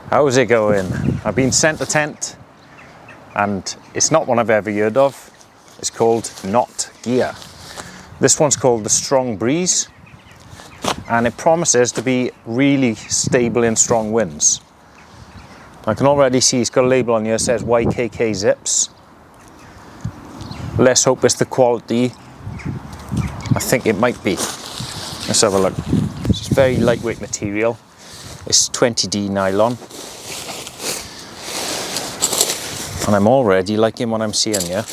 How's it going? I've been sent a tent and it's not one I've ever heard of. It's called Not Gear. This one's called the Strong Breeze and it promises to be really stable in strong winds. I can already see it's got a label on here that says YKK zips. Let's hope it's the quality I think it might be. Let's have a look. It's very lightweight material. It's 20D nylon. And I'm already liking what I'm seeing here.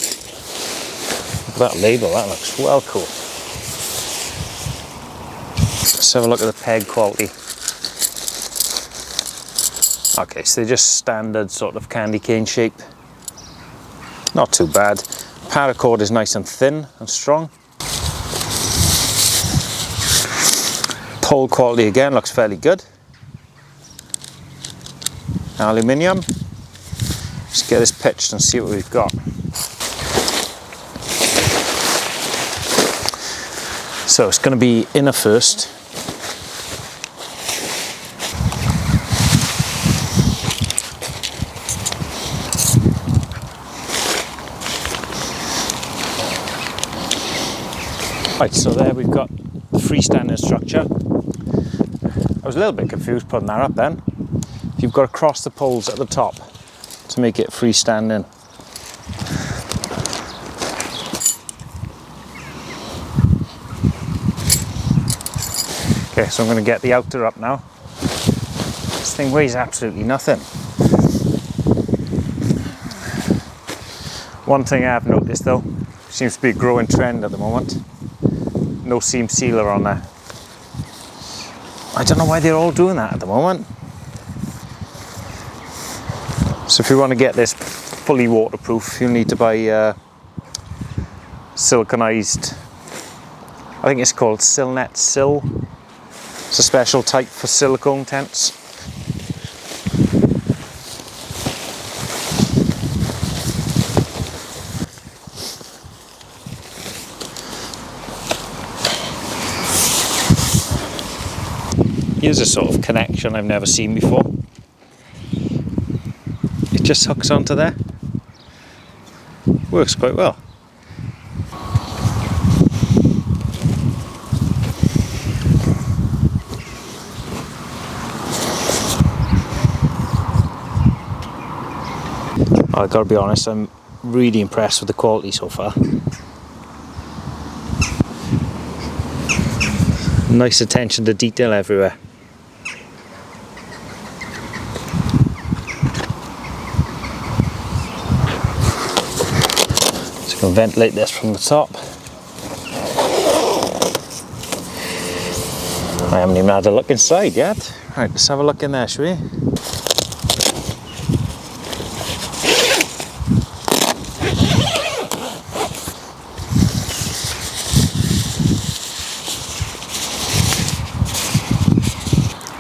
Look at that label, that looks well cool. Let's have a look at the peg quality. Okay, so they're just standard sort of candy cane shape. Not too bad. Paracord is nice and thin and strong. Pole quality again looks fairly good. Aluminium. Let's get this pitched and see what we've got. So it's going to be inner first. Right, so there we've got the freestanding structure. I was a little bit confused putting that up then. You've got to cross the poles at the top to make it freestanding. Okay, so I'm going to get the outer up now. This thing weighs absolutely nothing. One thing I have noticed though, seems to be a growing trend at the moment. No seam sealer on there. I don't know why they're all doing that at the moment. So if you want to get this fully waterproof, you'll need to buy siliconized, I think it's called Silnet Sil. It's a special type for silicone tents. Here's a sort of connection I've never seen before. It just hooks onto there. Works quite well. I've got to be honest, I'm really impressed with the quality so far. Nice attention to detail everywhere. So I can ventilate this from the top. I haven't even had a look inside yet. Right, let's have a look in there, shall we?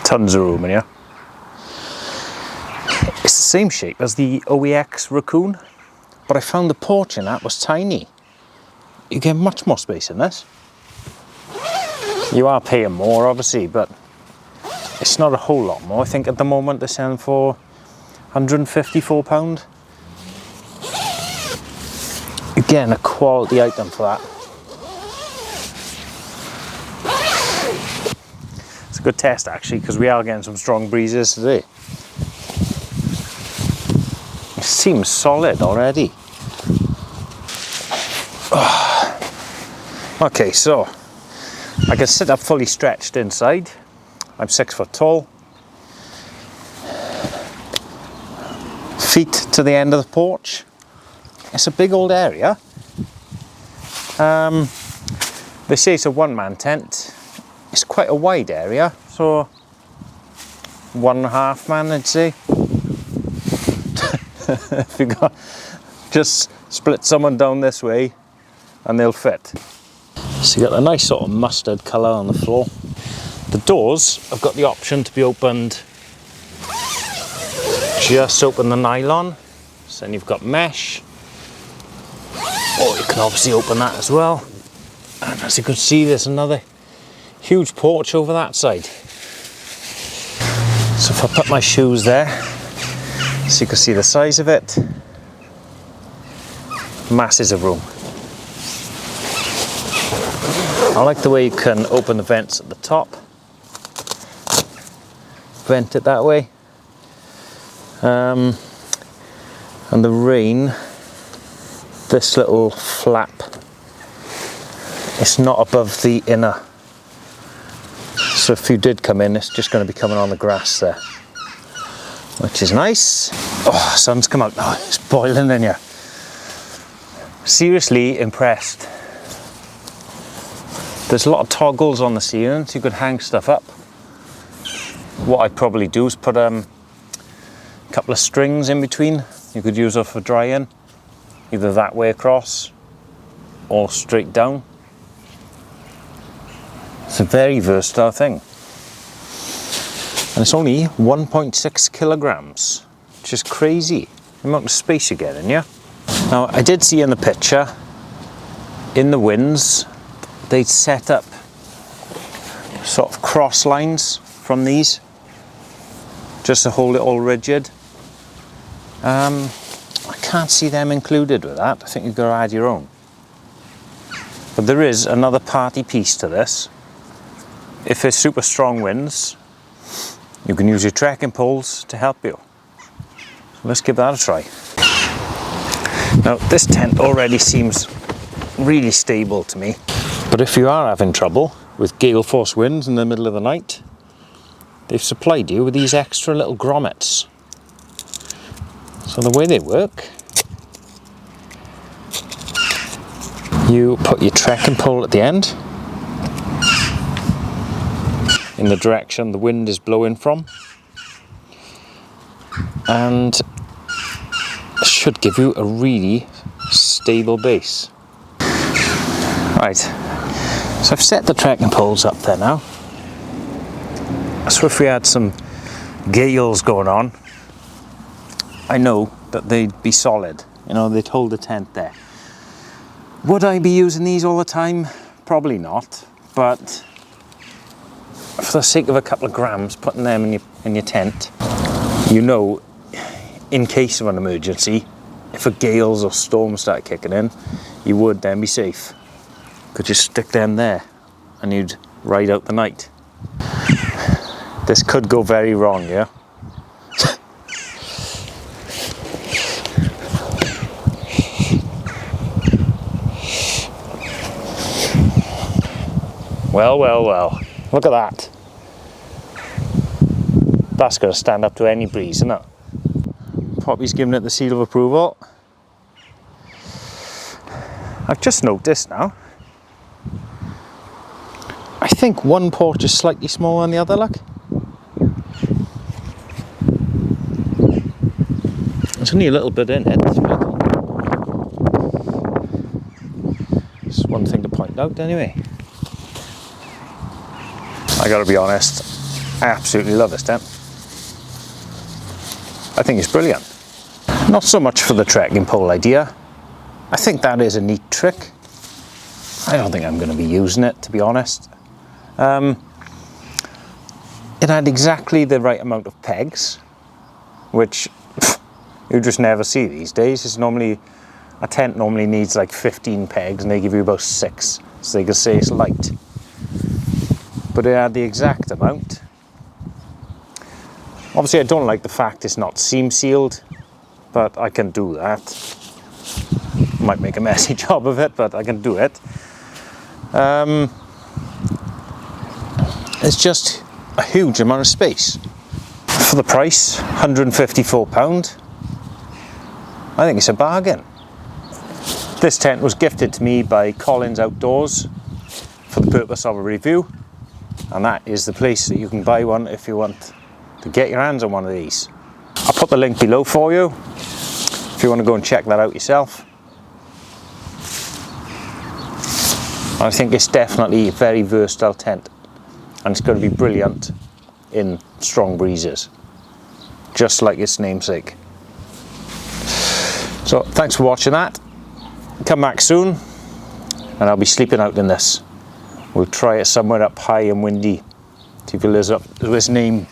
Tons of room in here. It's the same shape as the OEX Raccoon, but I found the porch in that was tiny. You get much more space in this. You are paying more obviously, but it's not a whole lot more. I think at the moment they're selling for £154. You're getting a quality item for that. It's a good test actually, because we are getting some strong breezes today. It seems solid already. Okay, so I can sit up fully stretched inside. I'm 6 foot tall. Feet to the end of the porch. It's a big old area. They say it's a one-man tent. It's quite a wide area, so 1.5 man I'd say. If you got, just split someone down this way and they'll fit. So you got a nice sort of mustard colour on the floor. The doors have got the option to be opened, just open the nylon, so then you've got mesh, or you can obviously open that as well. And as you can see, there's another huge porch over that side. So if If I put my shoes there, so you can see the size of it, masses of room. I like the way you can open the vents at the top, vent it that way, and the rain, this little flap, it's not above the inner, so if you did come in, it's just going to be coming on the grass there, which is nice. Oh, sun's come out now, it's boiling in here. Seriously impressed. There's a lot of toggles on the ceiling, so you could hang stuff up. What I'd probably do is put a couple of strings in between. You could use it for drying, either that way across or straight down. It's a very versatile thing. And it's only 1.6 kilograms, which is crazy. The amount of space you get in here. Now, I did see in the picture, in the winds, they'd set up sort of cross lines from these, just to hold it all rigid. I can't see them included with that. I think you've got to add your own. But there is another party piece to this. If there's super strong winds, you can use your trekking poles to help you. So let's give that a try. Now, this tent already seems really stable to me. But if you are having trouble with gale force winds in the middle of the night, they've supplied you with these extra little grommets. So the way they work, you put your trekking pole at the end, in the direction the wind is blowing from, and it should give you a really stable base. Right, so I've set the trekking poles up there now. So if we had some gales going on, I know that they'd be solid, you know, they'd hold the tent there. Would I be using these all the time? Probably not, but for the sake of a couple of grams, putting them in your tent, you know, in case of an emergency, if a gales or storms start kicking in, you would then be safe. Could just stick them there and you'd ride out the night. This could go very wrong, yeah? Well, well, well, look at that. That's going to stand up to any breeze, isn't it? Poppy's giving it the seal of approval. I've just noticed now, I think one porch is slightly smaller than the other, look. There's only a little bit in it. It's one thing to point out anyway. I gotta be honest, I absolutely love this tent. I think it's brilliant. Not so much for the trekking pole idea. I think that is a neat trick. I don't think I'm going to be using it, to be honest. It had exactly the right amount of pegs, which you just never see these days. It's normally, a tent normally needs like 15 pegs and they give you about 6, so they can say it's light. But it had the exact amount. Obviously I don't like the fact it's not seam sealed, but I can do that. Might make a messy job of it, but I can do it. It's just a huge amount of space. For the price, £154, I think it's a bargain. This tent was gifted to me by Collins Outdoors for the purpose of a review, and that is the place that you can buy one if you want to get your hands on one of these. I'll put the link below for you if you want to go and check that out yourself. I think it's definitely a very versatile tent, and it's going to be brilliant in strong breezes, just like its namesake. So thanks for watching that. Come back soon and I'll be sleeping out in this. We'll try it somewhere up high and windy, see if it lives up to its name.